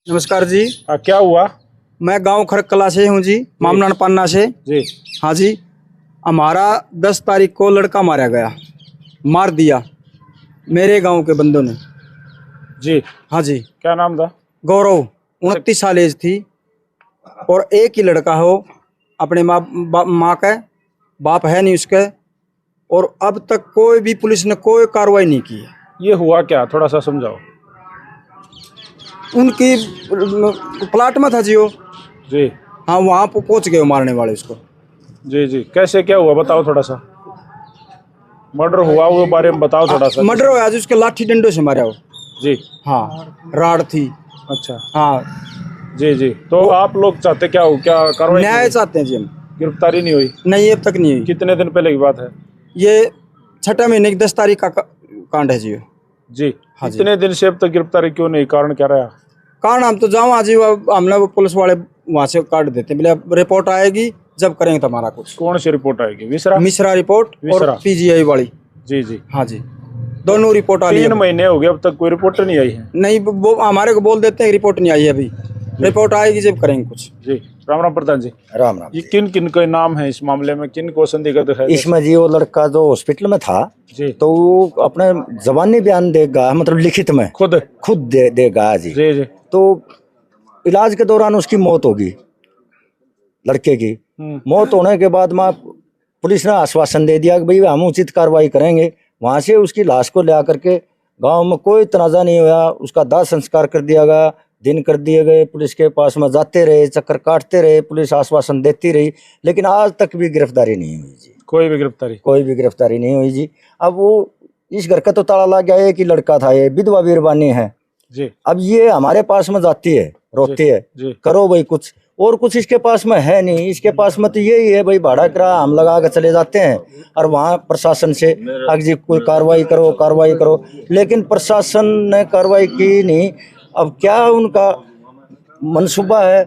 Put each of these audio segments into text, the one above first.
नमस्कार जी। क्या हुआ? मैं गांव खरकला से हूँ जी, मामनान पन्ना से जी। हाँ जी। हमारा 10 तारीख को लड़का मारा गया, मार दिया मेरे गांव के बंदों ने जी। हाँ जी। क्या नाम था? गौरव, 29 साल एज थी और एक ही लड़का हो, अपने माँ का बाप है नहीं उसके, और अब तक कोई भी पुलिस ने कोई कार्रवाई नहीं की है। ये हुआ क्या, थोड़ा सा समझाओ। उनकी प्लाट में था जी वो। जी। हाँ, वहाँ पर पहुँच गए मारने वाले उसको। जी जी, कैसे क्या हुआ बताओ थोड़ा सा। मर्डर हुआ वो बारे में बताओ थोड़ा सा। मर्डर हुआ जी, उसके लाठी डंडों से मारा वो। जी। हाँ, राड थी। अच्छा। हाँ जी जी, तो आप लोग चाहते क्या हो, क्या कार्रवाई? न्याय चाहते हैं जी हम। गिरफ्तारी नहीं हुई? नहीं, अब तक नहीं हुई। कितने दिन पहले की बात है? ये 6 महीने की 10 तारीख का कांड है जी। जी। हाँ जी। इतने दिन से अब तक गिरफ्तारी क्यों नहीं, कारण क्या रहा? कारण हम तो जाओ आज ही, हमने वो पुलिस वाले वहाँ से काट देते हैं, बोले अब रिपोर्ट आएगी जब करेंगे तुम्हारा कुछ। कौन सी रिपोर्ट आएगी? मिश्रा रिपोर्ट मिश्रा। और पीजीआई वाली। जी जी। हाँ जी, दोनों रिपोर्ट आ रही है। 3 महीने हो गए, अब तक कोई रिपोर्ट नहीं आई है। नहीं, वो हमारे को बोल देते हैं रिपोर्ट नहीं आई है अभी, रिपोर्ट आएगी जब करेंगे कुछ। जी। राम राम प्रधान जी। राम राम। ये किन किन के नाम है इस मामले में, किन को संदिग्ध है? इसमें जी वो लड़का जो हॉस्पिटल में था जी। तो वो अपने जबानी बयान देगा, मतलब लिखित में खुद देगा जी। जी जी। तो इलाज के दौरान उसकी मौत होगी, लड़के की। मौत होने के बाद में पुलिस ने आश्वासन दे दिया कि भाई हम उचित कार्रवाई करेंगे। वहां से उसकी लाश को ले करके गांव में कोई तनाजा नहीं हुआ, उसका दाह संस्कार कर दिया गया, दिन कर दिए गए। पुलिस के पास में जाते रहे, चक्कर काटते रहे, पुलिस आश्वासन देती रही, लेकिन आज तक भी गिरफ्तारी नहीं हुई जी। कोई भी गिरफ्तारी नहीं हुई जी। अब वो इस घर का तो ताला लग गया, एक ही लड़का था, ये विधवा वीरबानी है जी। अब ये हमारे पास में जाती है, रोती है जी। करो भाई कुछ, और कुछ इसके पास में है नहीं। इसके पास में तो यही है भाई, भाड़ा किराया हम लगा कर चले जाते हैं और वहाँ प्रशासन से अगर जी कोई कार्रवाई करो, लेकिन प्रशासन ने कार्रवाई की नहीं। अब क्या उनका मनसूबा है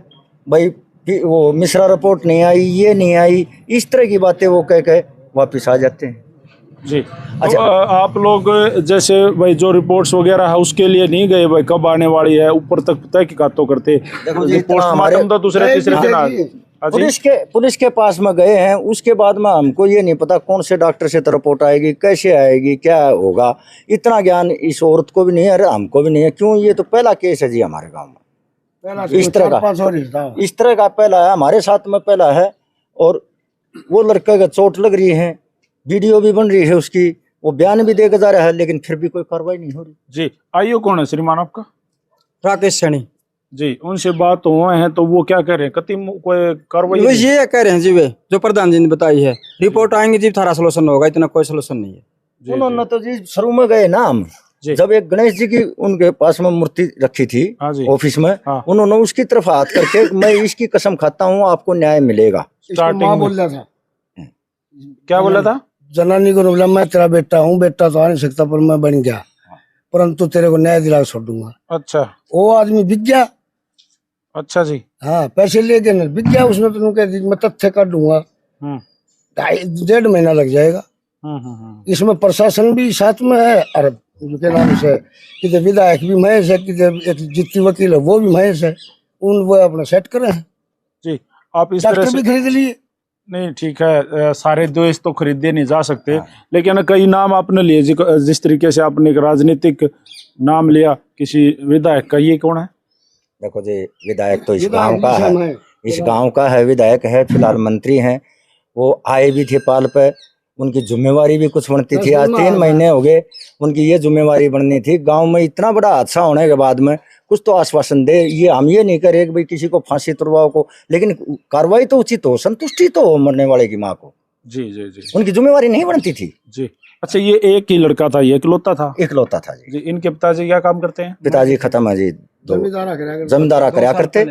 भाई, वो मिश्रा रिपोर्ट नहीं आई, ये नहीं आई, इस तरह की बातें वो कह के वापिस आ जाते हैं जी। अच्छा। तो आप लोग जैसे भाई जो रिपोर्ट्स वगैरह है उसके लिए नहीं गए भाई, कब आने वाली है, ऊपर तक तहकीकात तो करते। पोस्टमार्टम तो दूसरे तीसरे दिन पुलिस के पास में गए हैं, उसके बाद में हमको ये नहीं पता कौन से डॉक्टर से रिपोर्ट आएगी, कैसे आएगी, क्या होगा, इतना ज्ञान इस औरत को भी नहीं है, हमको भी नहीं है। क्यों, ये तो पहला केस है जी हमारे गांव में, इस तरह का पहला है, हमारे साथ में पहला है। और वो लड़का का चोट लग रही है, वीडियो भी बन रही है उसकी, वो बयान भी देकर जा रहा है, लेकिन फिर भी कोई कार्रवाई नहीं हो रही जी। आईओ कौन है श्रीमान आपका? राकेश सैनी जी। उनसे बात हुए हैं तो वो क्या कह रहे हैं, कति कोई कार्रवाई? वो ये कह रहे हैं जी, वे जो प्रधान जी ने बताई है, रिपोर्ट आएंगे जी थारा सोल्यूशन होगा, इतना कोई सोल्यूशन नहीं है। उन्होंने तो जी शुरू में गए ना हम, जब एक गणेश जी की उनके पास में मूर्ति रखी थी ऑफिस में, उन्होंने उसकी तरफ हाथ करके मैं इसकी कसम खाता हूँ आपको न्याय मिलेगा। स्टार्टिंग बोल रहा था, क्या बोला था? जनानी को बोला मैं तेरा बेटा हूँ, बेटा तो आ नहीं सकता पर मैं बन गया, परंतु तेरे को न्याय दिला छोड़ दूंगा। अच्छा। वो आदमी बिक गया। अच्छा जी। हाँ, पैसे ले गए, बिक गया उसने, तो मैं तथ्य काट दूंगा, 1.5 महीना लग जाएगा। इसमें प्रशासन भी साथ में है, और उनके नाम से किधर विधायक भी महेश है, किधर एक जितनी वकील है वो भी महेश है, वो अपना सेट करे हैं जी। आप इस तरह से भी खरीद लिए। नहीं, ठीक है, सारे देश तो खरीदे नहीं जा सकते, लेकिन कई नाम आपने लिए, जिस तरीके से आपने एक राजनीतिक नाम लिया किसी विधायक का, ये कौन है? देखो जी, विधायक तो इस गांव का है, इस गांव का है, विधायक है, फिलहाल मंत्री हैं, वो आए भी थे पाल पे, उनकी जिम्मेवारी भी कुछ बनती थी। आज 3 महीने हो गए, उनकी ये जिम्मेवारी बननी थी। गांव में इतना बड़ा हादसा होने के बाद में कुछ तो आश्वासन दे। ये हम ये नहीं करें कि भाई किसी को फांसी तुड़वाओ को, लेकिन कार्रवाई तो उचित हो, संतुष्टि तो हो मरने वाले की माँ को। जी जी जी। उनकी जिम्मेवारी नहीं बनती थी जी। अच्छा, ये एक ही लड़का था, ये इकलौता था? इकलौता था जी। इनके पिताजी क्या काम करते हैं? पिताजी खत्म है जी, जमींदारा कराया करते,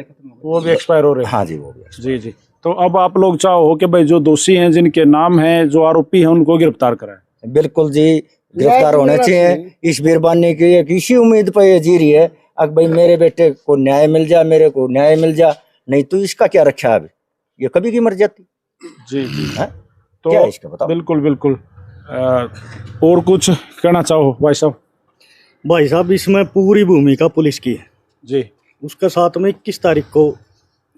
वो भी एक्सपायर हो रहे हैं। हाँ जी, वो भी। जी जी। तो अब आप लोग चाहो कि भाई जो दोषी हैं, जिनके नाम हैं, जो आरोपी हैं, उनको गिरफ्तार कराएं। बिल्कुल जी, गिरफ्तार होने चाहिए। इस बीरबानी की एक इसी उम्मीद पर ये जी रही है, अब भाई मेरे बेटे को न्याय मिल जा, मेरे को न्याय मिल जा, नहीं तो इसका क्या रक्षा है, ये कभी की मर जाती। जी जी। तो क्या इसका बताओ? बिल्कुल बिल्कुल। और कुछ कहना चाहो भाई साहब? भाई साहब, इसमें पूरी भूमिका पुलिस की है जी। उसके साथ में 21 तारीख को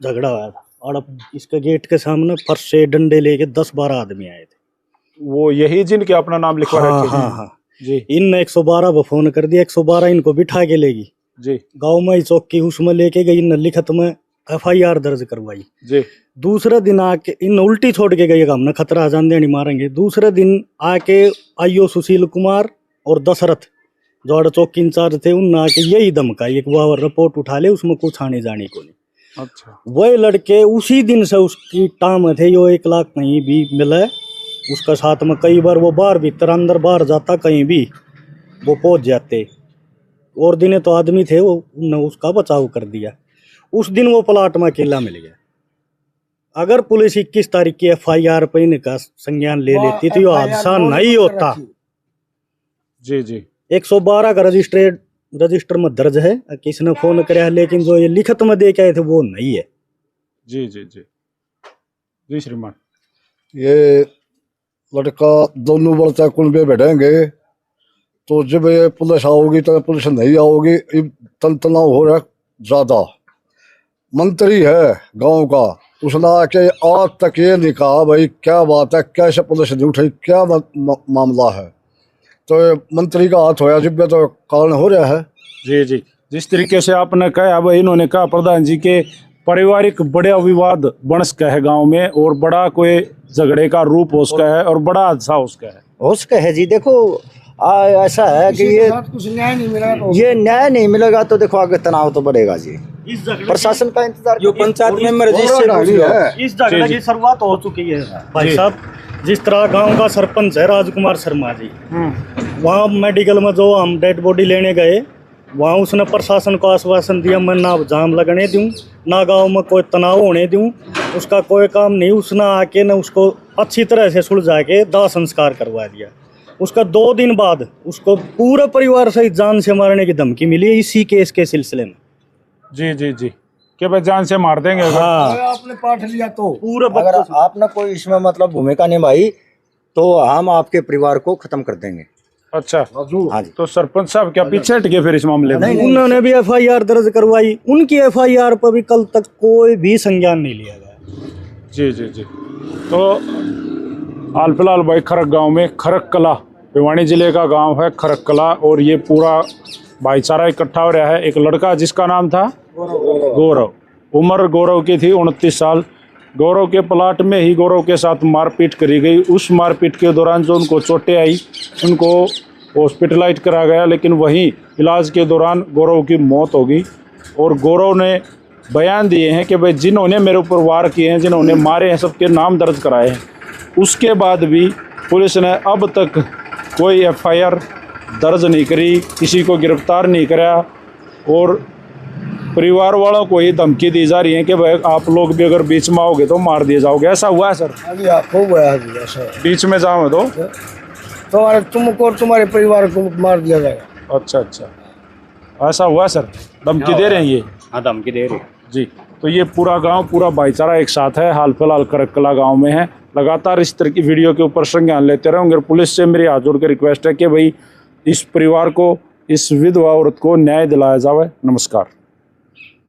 झगड़ा हुआ था और अब इसके गेट के सामने फर्श से डंडे लेके 10-12 आदमी आए थे। वो यही जिनके अपना नाम लिखवा हाँ रखे हाँ हाँ जी इनने 112 पर फोन कर दिया, 112 इनको बिठा के लेगी जी गांव में ही चौकी उसमें लेके गई, इन लिखत में FIR दर्ज करवाई। जी दूसरे दिन आके इन उल्टी छोड़ के गई, हमने खतरा जान देनी मारेंगे। दूसरे दिन आके आईओ सुशील कुमार और दशरथ जो अड़ चौकी इंचार्ज थे, उन आके यही धमकाई एक बार रिपोर्ट उठा ले, उसमें कुछ आने जाने को नहीं। अच्छा वह लड़के उसी दिन से उसकी टांग थे, यो 1 लाख कहीं भी मिले उसका साथ में। कई बार वो बाहर भीतर अंदर बाहर जाता, कहीं भी वो पहुंच जाते। और दिन तो आदमी थे वो, उन्होंने उसका बचाव कर दिया। उस दिन वो प्लाट में अकेला मिल गया। अगर पुलिस 21 तारीख की FIR पे इनका संज्ञान ले लेती तो ये हादसा नहीं होता। जी जी 112 का रजिस्टर में दर्ज है, किसने फोन कराया है, लेकिन जो ये लिखत में दे के आए थे वो नहीं है। जी जी जी जी श्रीमान। ये लड़का दोनों बड़ता कुंबे बैठेंगे तो जब ये पुलिस आओगी तो पुलिस नहीं आओगी, तन तनाव हो रहा ज्यादा। मंत्री है गांव का, उसने आके आज तक ये नहीं कहा भाई क्या बात है, कैसे पुलिस नहीं उठी, क्या मामला है। तो ये मंत्री का हाथ होया जब तो कारण हो रहा है। जी जी जिस तरीके से आपने कहा, अब इन्होंने कहा प्रधान जी के पारिवारिक बड़ा विवाद बन सका है गांव में, और बड़ा कोई झगड़े का रूप हो सका है, और बड़ा हादसा हो सका है। हो सका है जी। देखो ऐसा है कि ये कुछ न्याय नहीं मिला तो ये न्याय नहीं मिलेगा तो देखो आगे तनाव तो बढ़ेगा जी। इस झगड़े प्रशासन का इंतजार जो पंचायत मेंबर इस झगड़े की शुरुआत हो चुकी है भाई साहब। जिस तरह गांव का सरपंच है राजकुमार शर्मा जी, वहाँ मेडिकल में जो हम डेड बॉडी लेने गए, वहाँ उसने प्रशासन को आश्वासन दिया मैं ना जाम लगने दूं, ना गांव में कोई तनाव होने दूं। उसका कोई काम नहीं, उसने आके न उसको अच्छी तरह से सुलझा के दाह संस्कार करवा दिया। उसका 2 दिन बाद उसको पूरे परिवार सहित जान से मारने की धमकी मिली इसी केस के सिलसिले में। जी जी जी क्या भाई जान से मार देंगे अगर? हाँ आपने पाठ लिया तो पूरे अगर आपने कोई इसमें मतलब भूमिका निभाई तो हम आपके परिवार को खत्म कर देंगे। अच्छा हाँ जी। तो सरपंच साहब क्या पीछे हट गए फिर इस मामले में? उन्होंने भी FIR दर्ज करवाई, उनकी FIR पर भी कल तक कोई भी संज्ञान नहीं लिया गया। जी जी जी तो हाल फिलहाल भाई खरक गांव में, खरक कला भिवानी जिले का गांव है खरक कला, और ये पूरा भाईचारा इकट्ठा हो रहा है। एक लड़का जिसका नाम था गौरव, उम्र गौरव की थी 29 साल। गौरव के प्लाट में ही गौरव के साथ मारपीट करी गई। उस मारपीट के दौरान जो उनको चोटें आई, उनको हॉस्पिटलाइज करा गया, लेकिन वहीं इलाज के दौरान गौरव की मौत हो गई। और गौरव ने बयान दिए हैं कि भाई जिन्होंने मेरे ऊपर वार किए हैं, जिन्होंने मारे हैं, सबके नाम दर्ज कराए हैं। उसके बाद भी पुलिस ने अब तक कोई FIR दर्ज नहीं करी, किसी को गिरफ्तार नहीं करा, और परिवार वालों को ये धमकी दी जा रही है कि भाई आप लोग भी अगर बीच में आओगे तो मार दिए जाओगे। ऐसा हुआ है सर? खूब है ऐसा, बीच में जाओ तो तुम्हारे तुमको और तुम्हारे परिवार को मार दिया जाएगा। अच्छा अच्छा ऐसा हुआ है सर? धमकी दे रहे हैं ये? हाँ धमकी दे रहे जी। तो ये पूरा गांव, पूरा भाईचारा एक साथ है। हाल फिलहाल करकला गांव में है। लगातार इस तरह की वीडियो के ऊपर संज्ञान लेते रहेंगे। पुलिस से मेरी हाथ जोड़ के रिक्वेस्ट है कि भाई इस परिवार को, इस विधवा औरत को न्याय दिलाया जाए। नमस्कार।